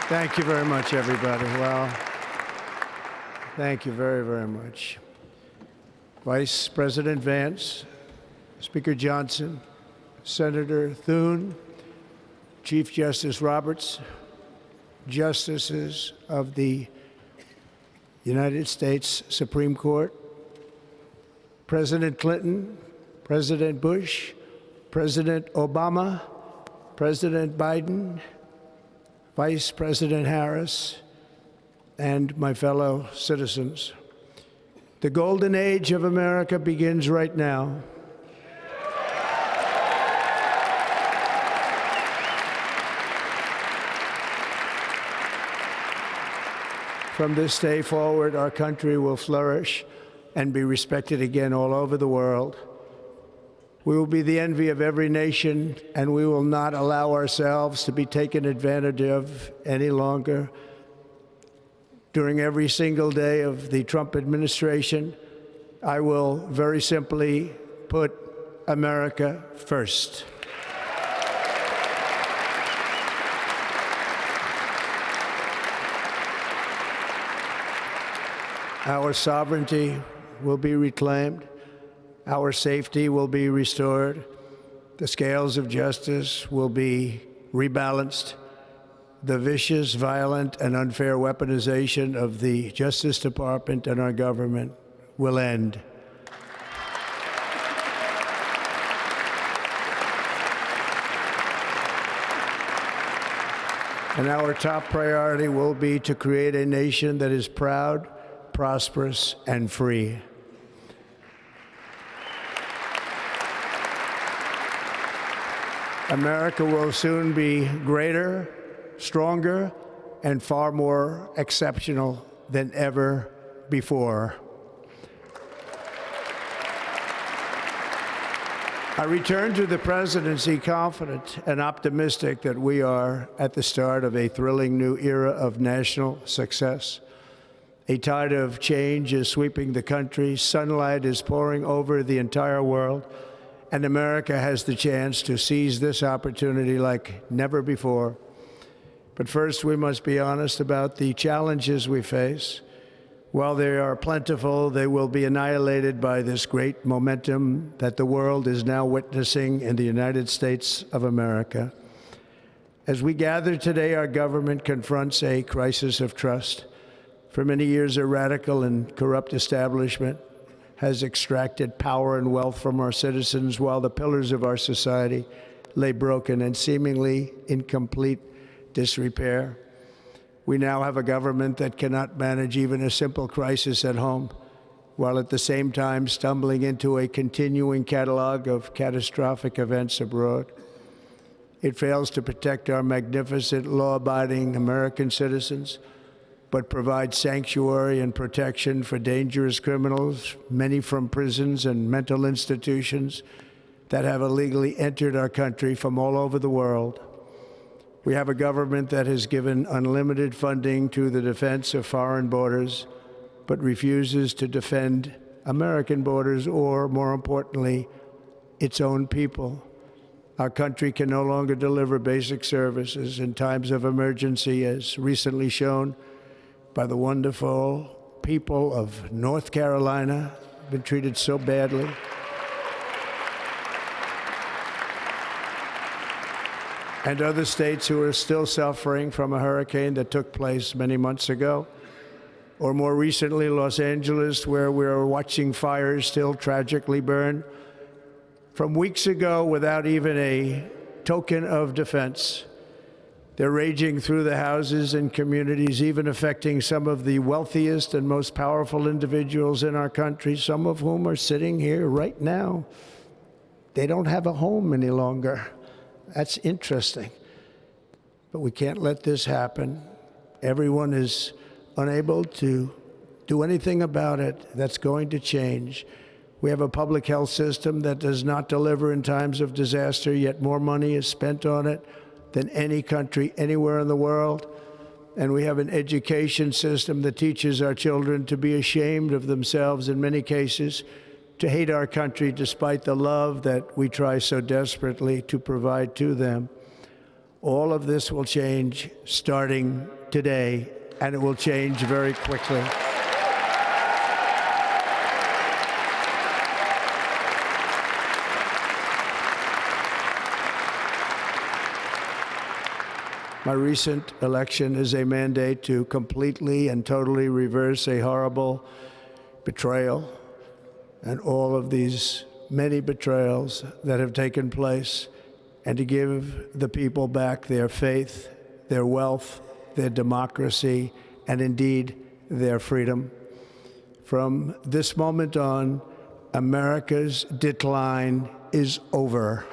Thank you very much, everybody. Well, thank you very, very much. Vice President Vance, Speaker Johnson, Senator Thune, Chief Justice Roberts, Justices of the United States Supreme Court, President Clinton, President Bush, President Obama, President Biden, Vice President Harris, and my fellow citizens. The golden age of America begins right now. From this day forward, our country will flourish and be respected again all over the world. We will be the envy of every nation, and we will not allow ourselves to be taken advantage of any longer. During every single day of the Trump administration, I will very simply put America first. Our sovereignty will be reclaimed. Our safety will be restored. The scales of justice will be rebalanced. The vicious, violent, and unfair weaponization of the Justice Department and our government will end. And our top priority will be to create a nation that is proud, prosperous, and free. America will soon be greater, stronger, and far more exceptional than ever before. I return to the presidency confident and optimistic that we are at the start of a thrilling new era of national success. A tide of change is sweeping the country. Sunlight is pouring over the entire world. And America has the chance to seize this opportunity like never before. But first, we must be honest about the challenges we face. While they are plentiful, they will be annihilated by this great momentum that the world is now witnessing in the United States of America. As we gather today, our government confronts a crisis of trust. For many years, a radical and corrupt establishment has extracted power and wealth from our citizens while the pillars of our society lay broken and seemingly in complete disrepair. We now have a government that cannot manage even a simple crisis at home, while at the same time stumbling into a continuing catalog of catastrophic events abroad. It fails to protect our magnificent, law-abiding American citizens, but provides sanctuary and protection for dangerous criminals, many from prisons and mental institutions that have illegally entered our country from all over the world. We have a government that has given unlimited funding to the defense of foreign borders, but refuses to defend American borders or, more importantly, its own people. Our country can no longer deliver basic services in times of emergency, as recently shown by the wonderful people of North Carolina, been treated so badly. And other states who are still suffering from a hurricane that took place many months ago. Or more recently, Los Angeles, where we're watching fires still tragically burn from weeks ago without even a token of defense. They're raging through the houses and communities, even affecting some of the wealthiest and most powerful individuals in our country, some of whom are sitting here right now. They don't have a home any longer. That's interesting. But we can't let this happen. Everyone is unable to do anything about it. That's going to change. We have a public health system that does not deliver in times of disaster, yet more money is spent on it than any country anywhere in the world. And we have an education system that teaches our children to be ashamed of themselves in many cases, to hate our country despite the love that we try so desperately to provide to them. All of this will change starting today, and it will change very quickly. My recent election is a mandate to completely and totally reverse a horrible betrayal and all of these many betrayals that have taken place, and to give the people back their faith, their wealth, their democracy, and indeed their freedom. From this moment on, America's decline is over.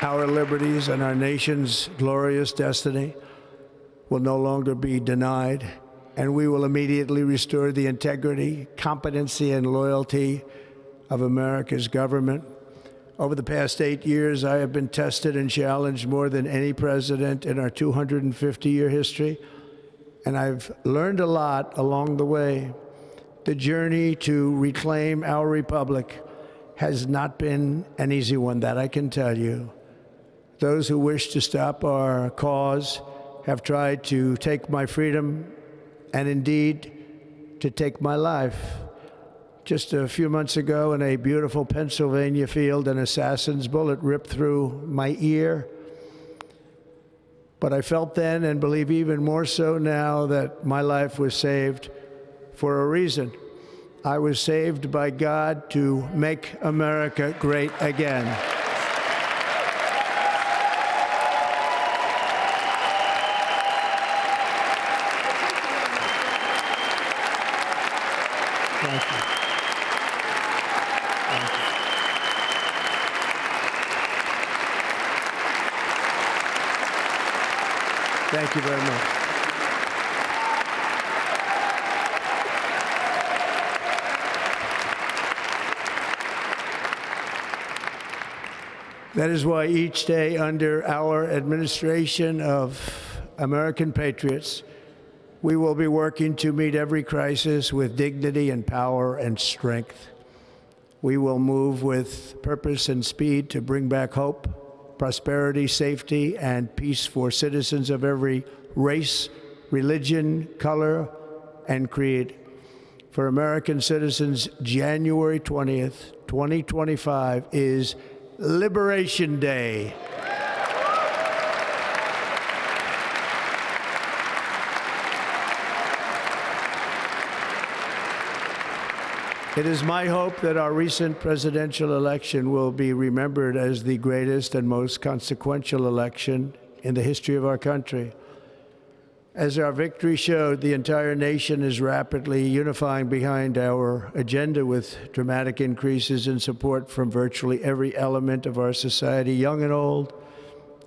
Our liberties and our nation's glorious destiny will no longer be denied, and we will immediately restore the integrity, competency, and loyalty of America's government. Over the past 8 years, I have been tested and challenged more than any president in our 250-year history, and I've learned a lot along the way. The journey to reclaim our republic has not been an easy one, that I can tell you. Those who wish to stop our cause have tried to take my freedom and indeed to take my life. Just a few months ago in a beautiful Pennsylvania field, an assassin's bullet ripped through my ear. But I felt then, and believe even more so now, that my life was saved for a reason. I was saved by God to make America great again. Thank you. Thank you. Thank you very much. That is why each day under our administration of American patriots, we will be working to meet every crisis with dignity and power and strength. We will move with purpose and speed to bring back hope, prosperity, safety, and peace for citizens of every race, religion, color, and creed. For American citizens, January 20th, 2025 is Liberation Day. It is my hope that our recent presidential election will be remembered as the greatest and most consequential election in the history of our country. As our victory showed, the entire nation is rapidly unifying behind our agenda with dramatic increases in support from virtually every element of our society, young and old,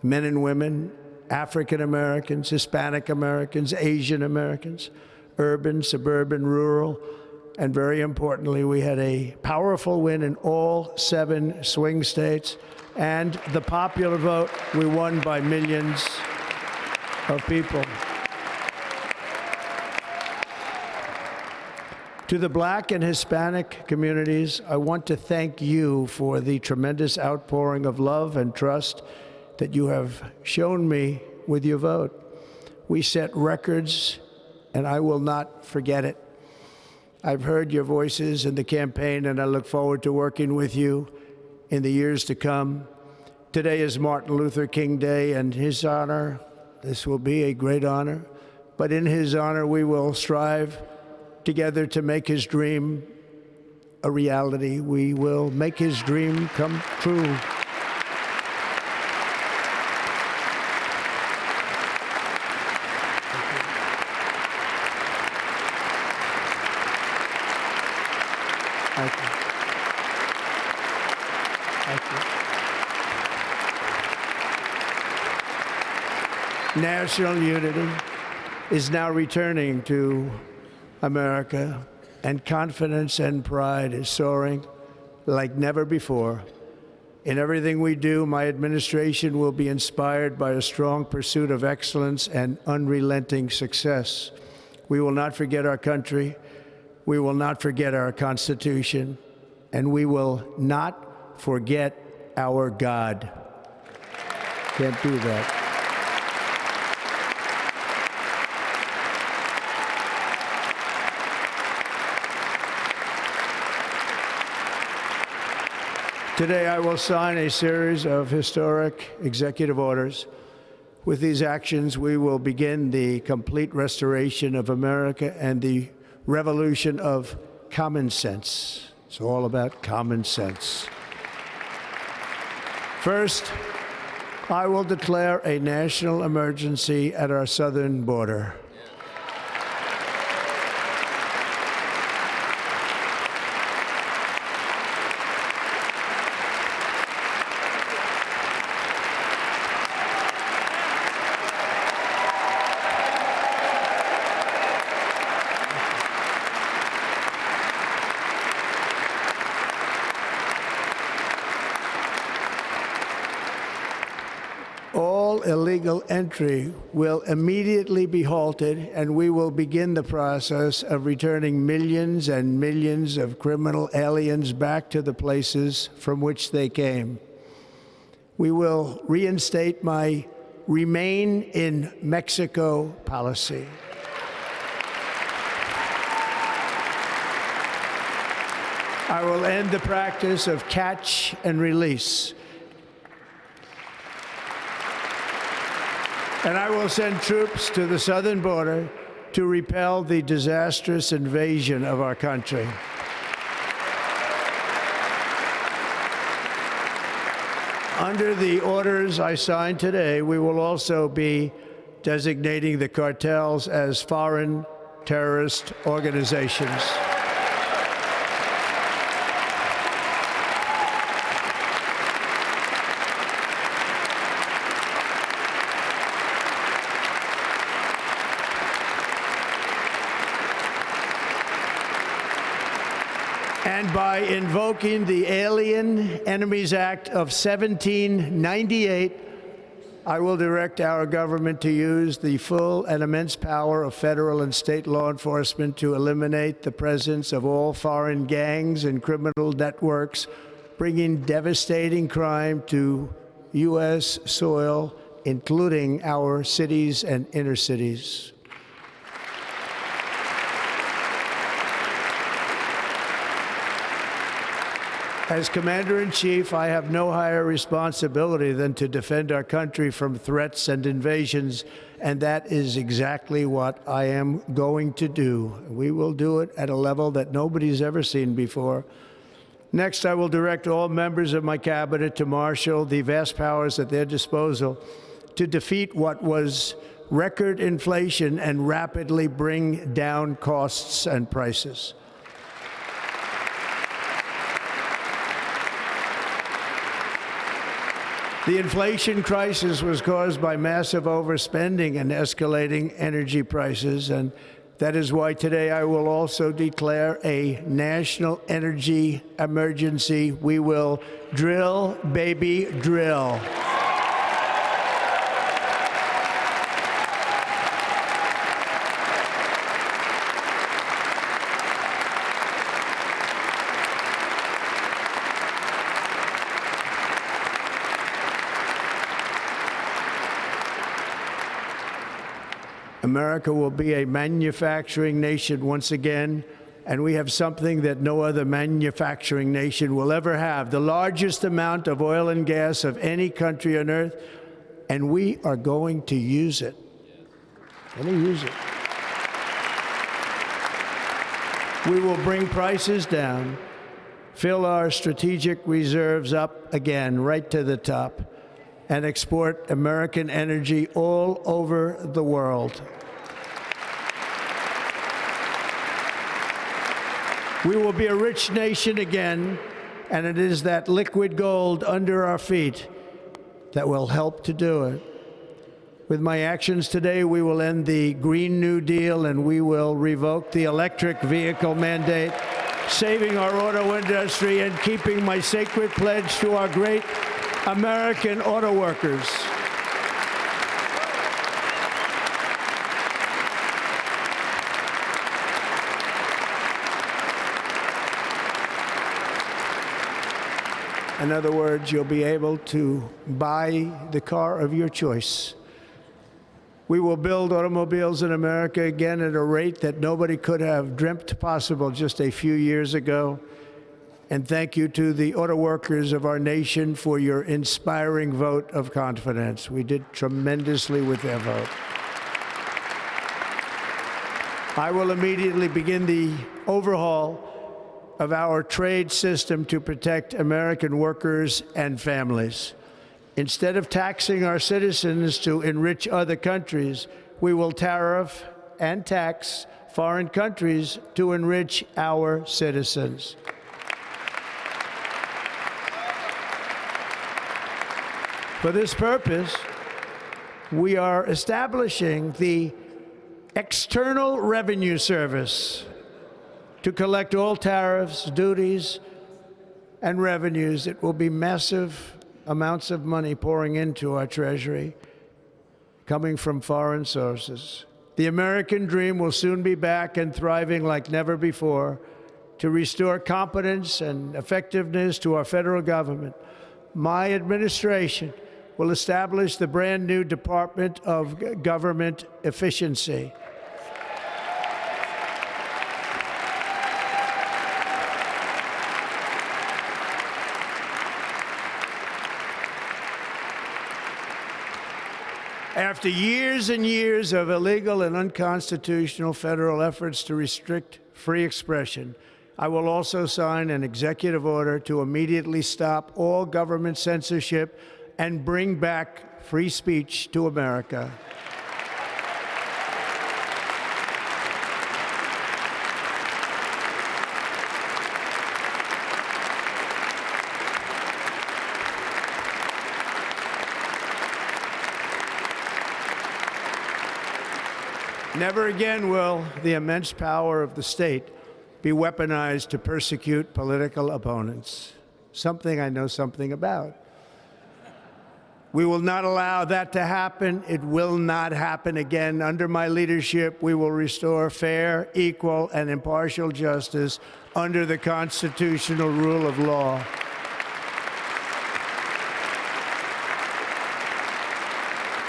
men and women, African Americans, Hispanic Americans, Asian Americans, urban, suburban, rural. And very importantly, we had a powerful win in all 7 swing states. And the popular vote, we won by millions of people. To the Black and Hispanic communities, I want to thank you for the tremendous outpouring of love and trust that you have shown me with your vote. We set records, and I will not forget it. I've heard your voices in the campaign, and I look forward to working with you in the years to come. Today is Martin Luther King Day, and his honor, this will be a great honor, but in his honor, we will strive together to make his dream a reality. We will make his dream come true. Thank you. Thank you. National unity is now returning to America, and confidence and pride is soaring like never before. In everything we do, my administration will be inspired by a strong pursuit of excellence and unrelenting success. We will not forget our country. We will not forget our Constitution, and we will not forget our God. Can't do that. Today, I will sign a series of historic executive orders. With these actions, we will begin the complete restoration of America and the revolution of common sense. It's all about common sense. First, I will declare a national emergency at our southern border. All illegal entry will immediately be halted, and we will begin the process of returning millions and millions of criminal aliens back to the places from which they came. We will reinstate my Remain in Mexico policy. I will end the practice of catch and release. And I will send troops to the southern border to repel the disastrous invasion of our country. Under the orders I signed today, we will also be designating the cartels as foreign terrorist organizations. And by invoking the Alien Enemies Act of 1798, I will direct our government to use the full and immense power of federal and state law enforcement to eliminate the presence of all foreign gangs and criminal networks, bringing devastating crime to U.S. soil, including our cities and inner cities. As Commander-in-Chief, I have no higher responsibility than to defend our country from threats and invasions, and that is exactly what I am going to do. We will do it at a level that nobody's ever seen before. Next, I will direct all members of my cabinet to marshal the vast powers at their disposal to defeat what was record inflation and rapidly bring down costs and prices. The inflation crisis was caused by massive overspending and escalating energy prices, and that is why today I will also declare a national energy emergency. We will drill, baby, drill. America will be a manufacturing nation once again, and we have something that no other manufacturing nation will ever have, the largest amount of oil and gas of any country on earth, and we are going to use it. We will bring prices down, fill our strategic reserves up again, right to the top, and export American energy all over the world. We will be a rich nation again, and it is that liquid gold under our feet that will help to do it. With my actions today, we will end the Green New Deal, and we will revoke the electric vehicle mandate, saving our auto industry and keeping my sacred pledge to our great American auto workers. In other words, you'll be able to buy the car of your choice. We will build automobiles in America again at a rate that nobody could have dreamt possible just a few years ago. And thank you to the auto workers of our nation for your inspiring vote of confidence. We did tremendously with their vote. I will immediately begin the overhaul of our trade system to protect American workers and families. Instead of taxing our citizens to enrich other countries, we will tariff and tax foreign countries to enrich our citizens. For this purpose, we are establishing the External Revenue Service to collect all tariffs, duties, and revenues. It will be massive amounts of money pouring into our Treasury, coming from foreign sources. The American dream will soon be back and thriving like never before. To restore competence and effectiveness to our federal government, my administration will establish the brand new Department of Government Efficiency. After years and years of illegal and unconstitutional federal efforts to restrict free expression, I will also sign an executive order to immediately stop all government censorship and bring back free speech to America. Never again will the immense power of the state be weaponized to persecute political opponents, something I know something about. We will not allow that to happen. It will not happen again. Under my leadership, we will restore fair, equal, and impartial justice under the constitutional rule of law.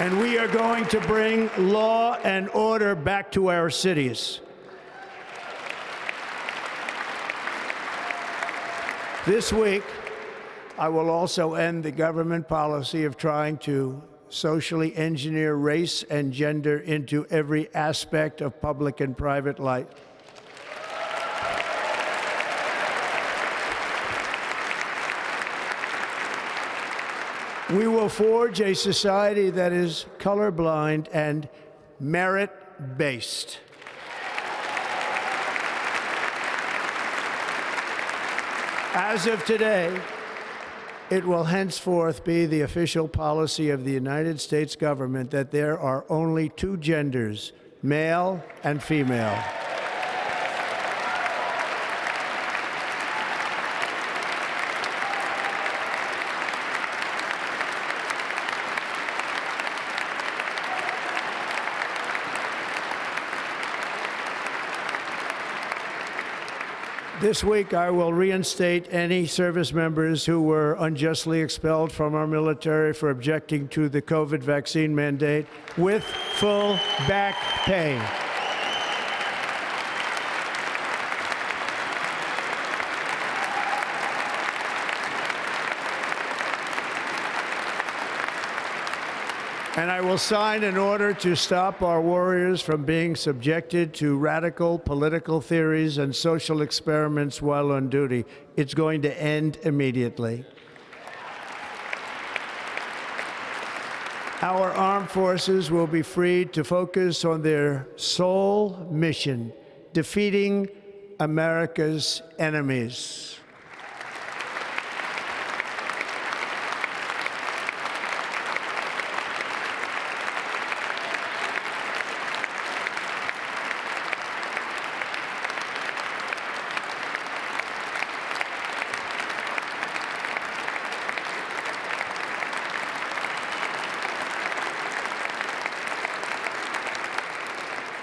And we are going to bring law and order back to our cities. This week, I will also end the government policy of trying to socially engineer race and gender into every aspect of public and private life. We will forge a society that is colorblind and merit-based. As of today, it will henceforth be the official policy of the United States government that there are only two genders, male and female. This week, I will reinstate any service members who were unjustly expelled from our military for objecting to the COVID vaccine mandate with full back pay. And I will sign an order to stop our warriors from being subjected to radical political theories and social experiments while on duty. It's going to end immediately. Our armed forces will be freed to focus on their sole mission, defeating America's enemies.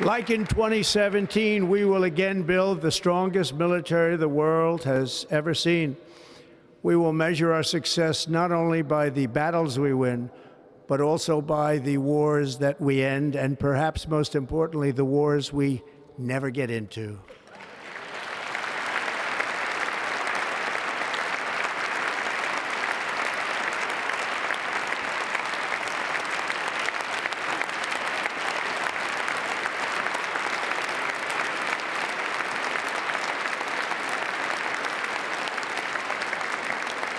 Like in 2017, we will again build the strongest military the world has ever seen. We will measure our success not only by the battles we win, but also by the wars that we end, and perhaps most importantly, the wars we never get into.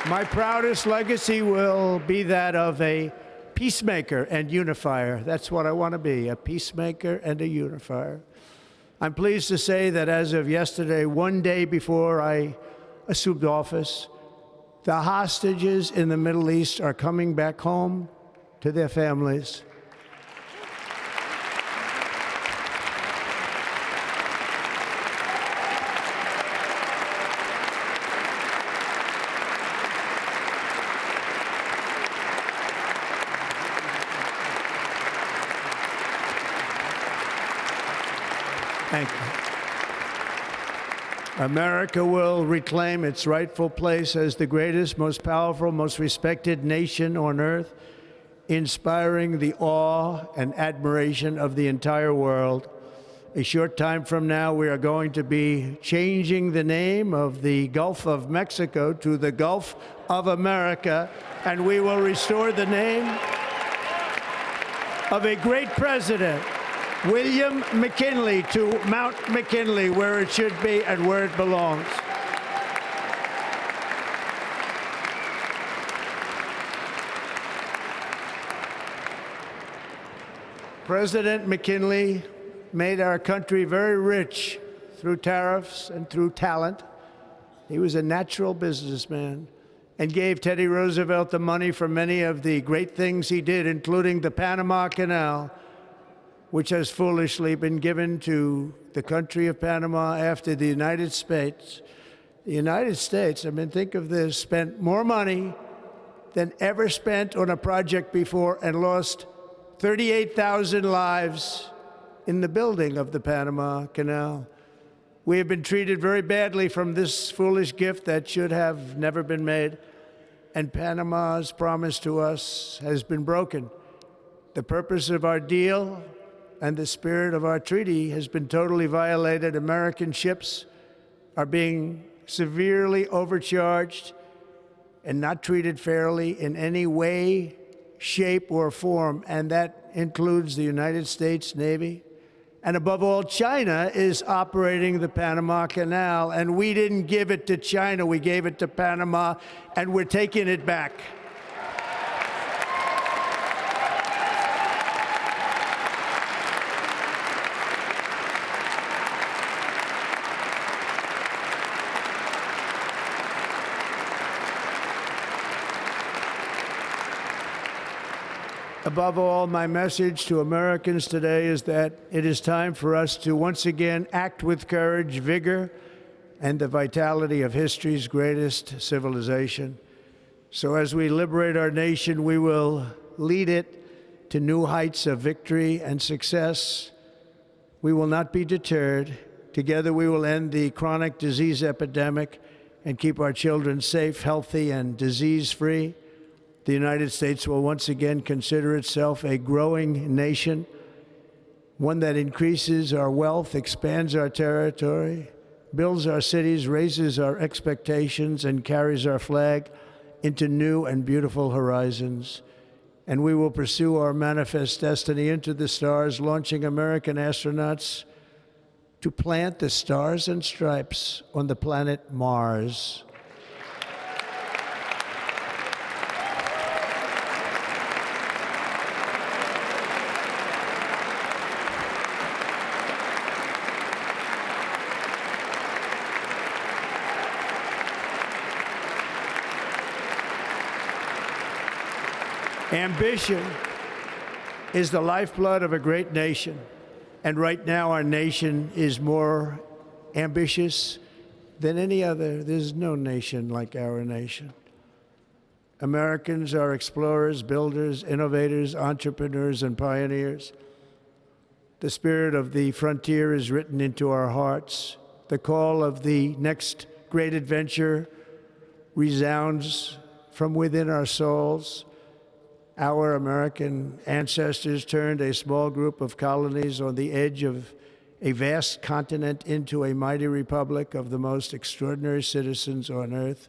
My proudest legacy will be that of a peacemaker and unifier. That's what I want to be, a peacemaker and a unifier. I'm pleased to say that as of yesterday, one day before I assumed office, the hostages in the Middle East are coming back home to their families. Thank you. America will reclaim its rightful place as the greatest, most powerful, most respected nation on earth, inspiring the awe and admiration of the entire world. A short time from now, we are going to be changing the name of the Gulf of Mexico to the Gulf of America, and we will restore the name of a great president, William McKinley, to Mount McKinley, where it should be and where it belongs. President McKinley made our country very rich through tariffs and through talent. He was a natural businessman and gave Teddy Roosevelt the money for many of the great things he did, including the Panama Canal, which has foolishly been given to the country of Panama after the United States. The United States, I mean, think of this, spent more money than ever spent on a project before and lost 38,000 lives in the building of the Panama Canal. We have been treated very badly from this foolish gift that should have never been made, and Panama's promise to us has been broken. The purpose of our deal and the spirit of our treaty has been totally violated. American ships are being severely overcharged and not treated fairly in any way, shape, or form, and that includes the United States Navy. And above all, China is operating the Panama Canal, and we didn't give it to China, we gave it to Panama, and we're taking it back. Above all, my message to Americans today is that it is time for us to once again act with courage, vigor, and the vitality of history's greatest civilization. So as we liberate our nation, we will lead it to new heights of victory and success. We will not be deterred. Together we will end the chronic disease epidemic and keep our children safe, healthy, and disease-free. The United States will once again consider itself a growing nation, one that increases our wealth, expands our territory, builds our cities, raises our expectations, and carries our flag into new and beautiful horizons. And we will pursue our manifest destiny into the stars, launching American astronauts to plant the stars and stripes on the planet Mars. Ambition is the lifeblood of a great nation, and right now our nation is more ambitious than any other. There's no nation like our nation. Americans are explorers, builders, innovators, entrepreneurs, and pioneers. The spirit of the frontier is written into our hearts. The call of the next great adventure resounds from within our souls. Our American ancestors turned a small group of colonies on the edge of a vast continent into a mighty republic of the most extraordinary citizens on earth.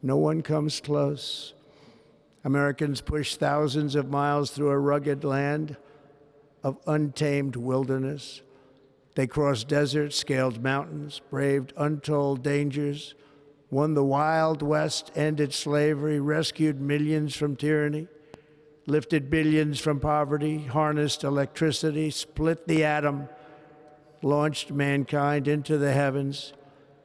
No one comes close. Americans pushed thousands of miles through a rugged land of untamed wilderness. They crossed deserts, scaled mountains, braved untold dangers, won the Wild West, ended slavery, rescued millions from tyranny, lifted billions from poverty, harnessed electricity, split the atom, launched mankind into the heavens,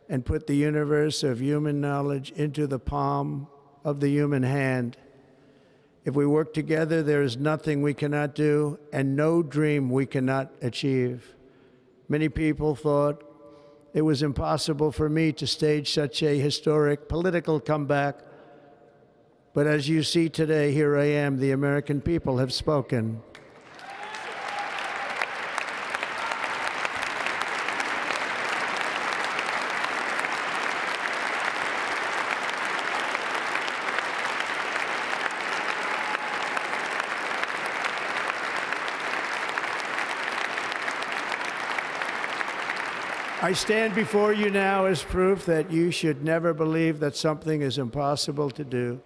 and put the universe of human knowledge into the palm of the human hand. If we work together, there is nothing we cannot do and no dream we cannot achieve. Many people thought it was impossible for me to stage such a historic political comeback. But as you see today, here I am. The American people have spoken. I stand before you now as proof that you should never believe that something is impossible to do.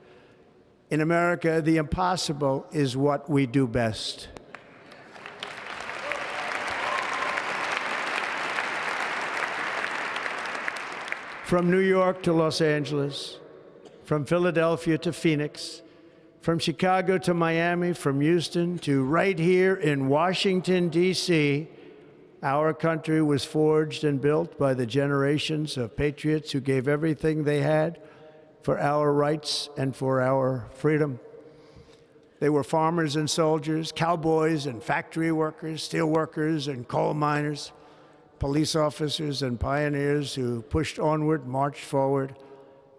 In America, the impossible is what we do best. From New York to Los Angeles, from Philadelphia to Phoenix, from Chicago to Miami, from Houston to right here in Washington, D.C., our country was forged and built by the generations of patriots who gave everything they had for our rights and for our freedom. They were farmers and soldiers, cowboys and factory workers, steel workers and coal miners, police officers and pioneers who pushed onward, marched forward,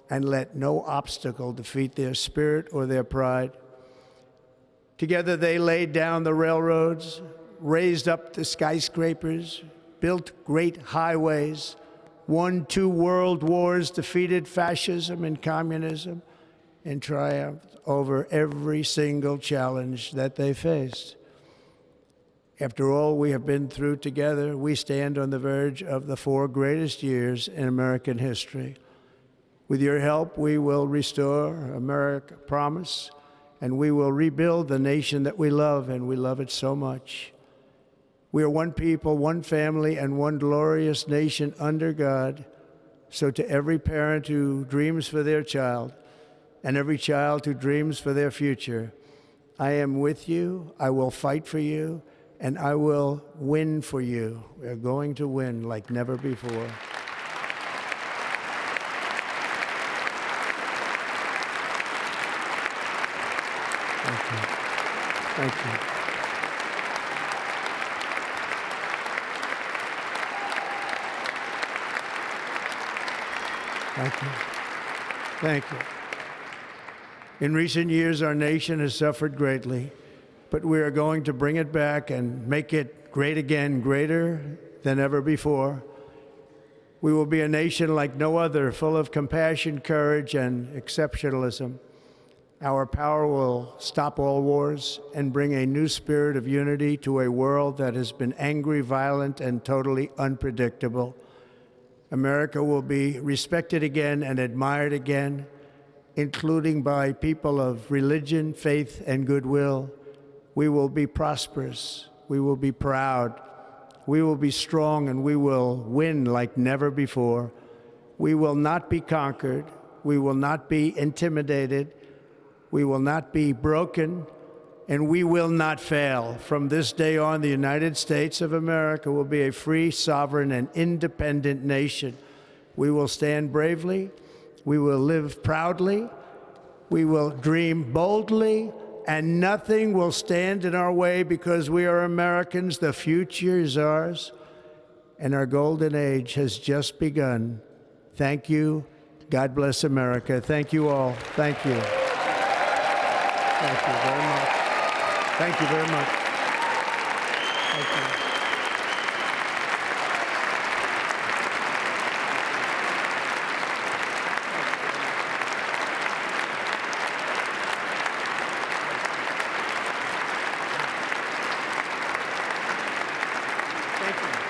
and let no obstacle defeat their spirit or their pride. Together they laid down the railroads, raised up the skyscrapers, built great highways, won 2 world wars, defeated fascism and communism, and triumphed over every single challenge that they faced. After all we have been through together, we stand on the verge of the 4 greatest years in American history. With your help, we will restore America, promise, and we will rebuild the nation that we love, and we love it so much. We are one people, one family, and one glorious nation under God. So to every parent who dreams for their child, and every child who dreams for their future, I am with you, I will fight for you, and I will win for you. We are going to win like never before. Thank you. Thank you. Thank you. Thank you. In recent years, our nation has suffered greatly, but we are going to bring it back and make it great again, greater than ever before. We will be a nation like no other, full of compassion, courage, and exceptionalism. Our power will stop all wars and bring a new spirit of unity to a world that has been angry, violent, and totally unpredictable. America will be respected again and admired again, including by people of religion, faith, and goodwill. We will be prosperous. We will be proud. We will be strong, and we will win like never before. We will not be conquered. We will not be intimidated. We will not be broken, and we will not fail. From this day on, the United States of America will be a free, sovereign, and independent nation. We will stand bravely. We will live proudly. We will dream boldly, and nothing will stand in our way because we are Americans. The future is ours, and our golden age has just begun. Thank you. God bless America. Thank you all. Thank you. Thank you very much. Thank you very much. Thank you. Thank you.